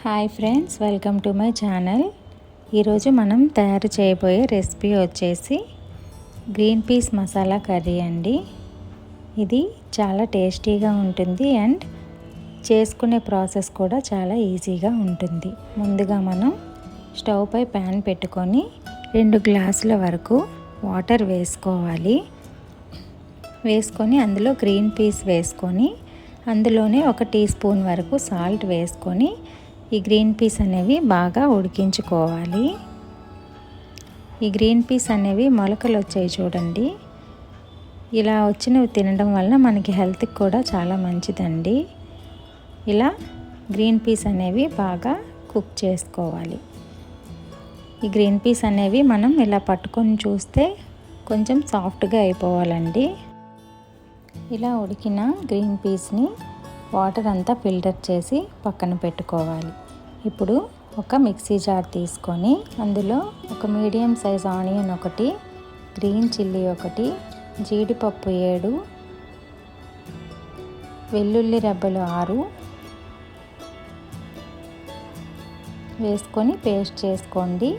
Hi friends, welcome to my channel. ఈరోజు మనం తయారు చేయబోయే రెసిపీ వచ్చేసి గ్రీన్ పీస్ మసాలా కర్రీ అండి. ఇది చాలా టేస్టీగా ఉంటుంది అండ్ చేసుకునే ప్రాసెస్ కూడా చాలా ఈజీగా ఉంటుంది. ముందుగా మనం స్టవ్ పై ప్యాన్ పెట్టుకొని 2 గ్లాసుల వరకు వాటర్ వేసుకోవాలి. వేసుకొని అందులో గ్రీన్ పీస్ వేసుకొని అందులోనే 1 టీ స్పూన్ వరకు సాల్ట్ వేసుకొని ఈ గ్రీన్ పీస్ అనేవి బాగా ఉడికించుకోవాలి. ఈ గ్రీన్ పీస్ అనేవి మొలకలు వచ్చాయి చూడండి. ఇలా వచ్చినవి తినడం వల్ల మనకి హెల్త్కి కూడా చాలా మంచిదండి. ఇలా గ్రీన్ పీస్ అనేవి బాగా కుక్ చేసుకోవాలి. ఈ గ్రీన్ పీస్ అనేవి మనం ఇలా పట్టుకొని చూస్తే కొంచెం సాఫ్ట్గా అయిపోవాలండి. ఇలా ఉడికిన గ్రీన్ పీస్ని వాటర్ అంతా ఫిల్టర్ చేసి పక్కన పెట్టుకోవాలి. ఇప్పుడు ఒక మిక్సీ జార్ తీసుకొని అందులో ఒక medium size onion 1, green chilli 1, జీడిపప్పు 7, వెల్లుల్లి రెబ్బలు 6 వేసుకొని పేస్ట్ చేసుకోండి.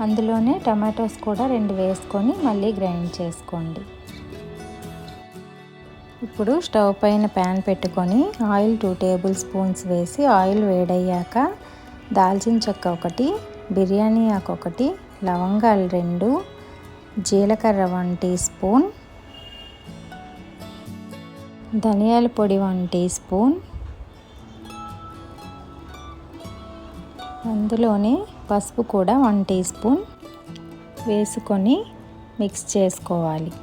అందులోనే టమాటోస్ కూడా 2 వేసుకొని మళ్ళీ గ్రైండ్ చేసుకోండి. ఇప్పుడు స్టవ్ పైన ప్యాన్ పెట్టుకొని ఆయిల్ 2 టేబుల్ స్పూన్స్ వేసి ఆయిల్ వేడయ్యాక దాల్చిన చెక్క 1, బిర్యానీ ఆకు 1, లవంగాలు 2, జీలకర్ర 1 టీ స్పూన్, ధనియాల పొడి 1 టీ స్పూన్, అందులోనే పసుపు కూడా 1 టీ స్పూన్ వేసుకొని మిక్స్ చేసుకోవాలి.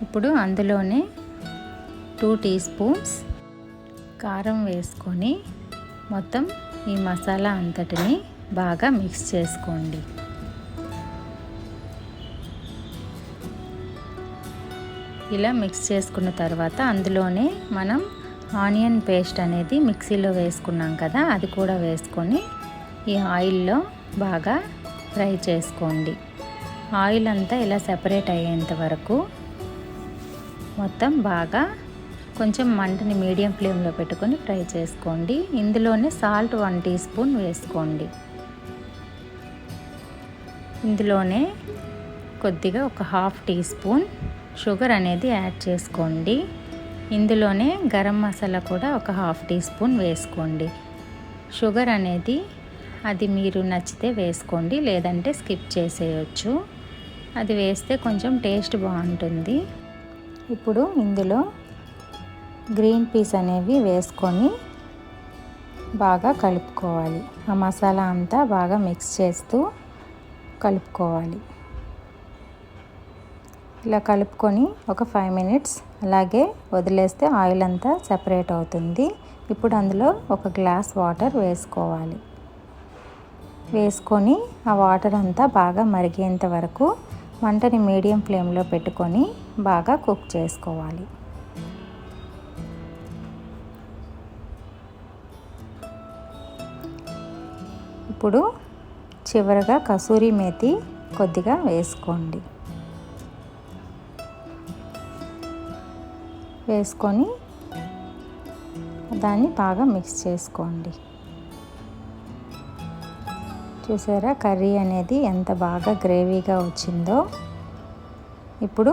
ఇప్పుడు అందులోనే 2 టీ స్పూన్స్ కారం వేసుకొని మొత్తం ఈ మసాలా అంతటిని బాగా మిక్స్ చేసుకోండి. ఇలా మిక్స్ చేసుకున్న తర్వాత అందులోనే మనం ఆనియన్ పేస్ట్ అనేది మిక్సీలో వేసుకున్నాం కదా, అది కూడా వేసుకొని ఈ ఆయిల్లో బాగా ఫ్రై చేసుకోండి. ఆయిల్ అంతా ఇలా సెపరేట్ అయ్యేంత వరకు మొత్తం బాగా కొంచెం మంటని మీడియం ఫ్లేమ్లో పెట్టుకొని ఫ్రై చేసుకోండి. ఇందులోనే సాల్ట్ 1 టీ స్పూన్ వేసుకోండి. ఇందులోనే కొద్దిగా ఒక 1/2 టీ స్పూన్ షుగర్ అనేది యాడ్ చేసుకోండి. ఇందులోనే గరం మసాలా కూడా ఒక 1/2 టీ స్పూన్ వేసుకోండి. షుగర్ అనేది అది మీరు నచ్చితే వేసుకోండి, లేదంటే స్కిప్ చేసేయచ్చు. అది వేస్తే కొంచెం టేస్ట్ బాగుంటుంది. ఇప్పుడు ఇందులో గ్రీన్ పీస్ అనేవి వేసుకొని బాగా కలుపుకోవాలి. ఆ మసాలా అంతా బాగా మిక్స్ చేస్తూ కలుపుకోవాలి. ఇలా కలుపుకొని ఒక 5 మినిట్స్ అలాగే వదిలేస్తే ఆయిల్ అంతా సెపరేట్ అవుతుంది. ఇప్పుడు అందులో 1 గ్లాస్ వాటర్ వేసుకోవాలి. వేసుకొని ఆ వాటర్ అంతా బాగా మరిగేంత వరకు మంటని మీడియం ఫ్లేమ్లో పెట్టుకొని బాగా కుక్ చేసుకోవాలి. ఇప్పుడు చివరగా కసూరి మేతి కొద్దిగా వేసుకోండి. వేసుకొని దాన్ని బాగా మిక్స్ చేసుకోండి. చూసారా కర్రీ అనేది ఎంత బాగా గ్రేవీగా వచ్చిందో. ఇప్పుడు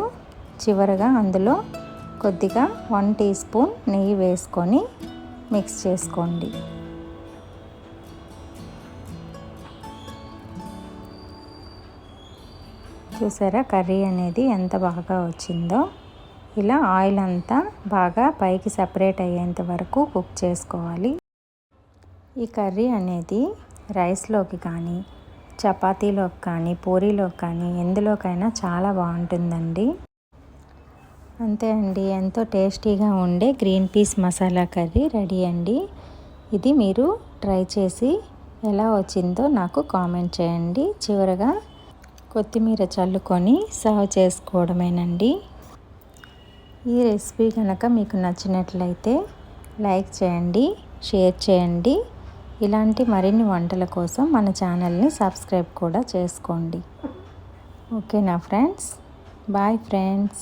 చివరగా అందులో కొద్దిగా 1 టీ స్పూన్ నెయ్యి వేసుకొని మిక్స్ చేసుకోండి. చూసారా కర్రీ అనేది ఎంత బాగా వచ్చిందో. ఇలా ఆయిల్ అంతా బాగా పైకి సెపరేట్ అయ్యేంత వరకు కుక్ చేసుకోవాలి. ఈ కర్రీ అనేది రైస్లోకి కానీ, చపాతీలోకి కానీ, పూరీలోకి కానీ ఎందులోకైనా చాలా బాగుంటుందండి. అంతే అండి, ఎంతో టేస్టీగా ఉండే green peas masala curry ready అండి. ఇది మీరు ట్రై చేసి ఎలా వచ్చిందో నాకు కామెంట్ చేయండి. చివరగా కొత్తిమీర చల్లుకొని సర్వ్ చేసుకోవడమేనండి. ఈ రెసిపీ కనుక మీకు నచ్చినట్లయితే లైక్ చేయండి, షేర్ చేయండి. ఇలాంటి మరిన్ని వంటల కోసం మన ఛానల్ని సబ్స్క్రైబ్ కూడా చేసుకోండి. ఓకేనా ఫ్రెండ్స్? Bye friends.